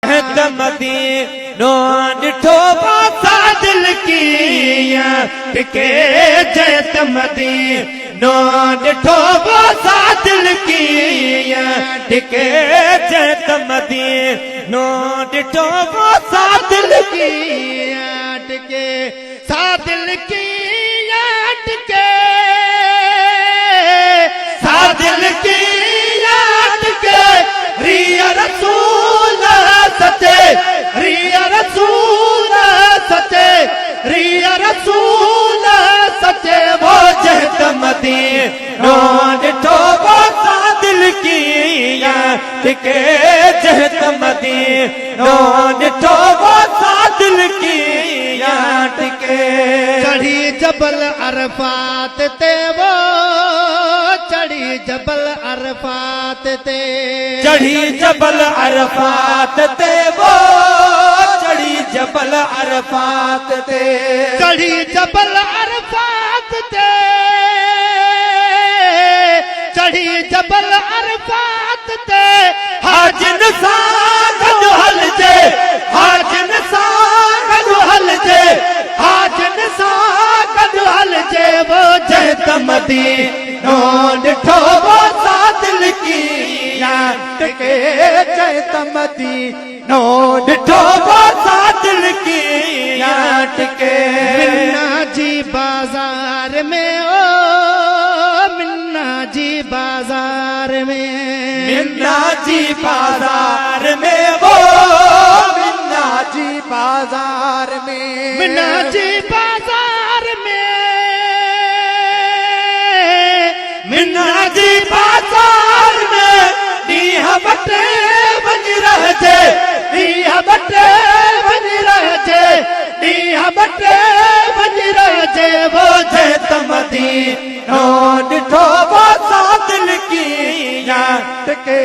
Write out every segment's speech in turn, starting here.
मदीनो ॾिठो बासा दिल कीअं टिके जयत मदीनो ॾिठो बासा दिल कीअं टिके जयत मदीनो ॾिठो बासा दिल कीअं टिके सा दिल कीअं टिके सा दिल कीअं टिके रिया रसूल सचे रिया रसूल सचे रिया रसूल सचे वो जहत मदीनो ॾिठो बासा दिल कीअं टिके जहत मदीनो ॾिठो बासा दिल कीअं टिके चढ़ी जबल अरफात ते वो चढ़ी जबल अरफात ते चढ़ी जबल अरफात ते वो चढ़ी जबल अरफात ते चढ़ी जबल अरफात ते चढ़ी जबल अरफात ते हाजिन सां गॾु हलजे हाजिन सां गॾु हलजे हाजिन सां गॾु हलजे वो जहत मदीनो ॾिठो बासा दिल कीअं टिके जहत मदीनो ॾिठो बासा दिल कीअं टिके मिन्ना जी बाज़ार में ओ मिन्ना जी बाज़ार में मिन्ना जी बाज़ार में वो मिन्ना जी बाज़ार में मिन्ना जी बाज़ार में मिन्ना जी बाज़ार में ॾींहं बटे वञी रहजे ॾींहं बटे वञी रहजे ॾींहं बटे वञी रहजे वो जहत मदीनो ॾिठो बासा दिल कीअं टिके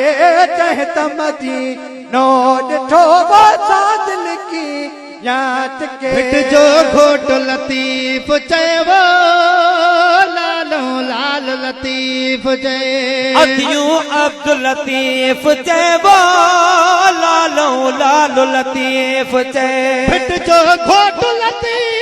जहत मदीनो ॾिठो बासा दिल कीअं टिके भिट जो घोट लतीफ़ चयो लालो लाल लतीफ़ चए अखियूं अब्दुल लतीफ़ चइबो लालो लाल लतीफ़ चए भिट जो घोट लतीफ़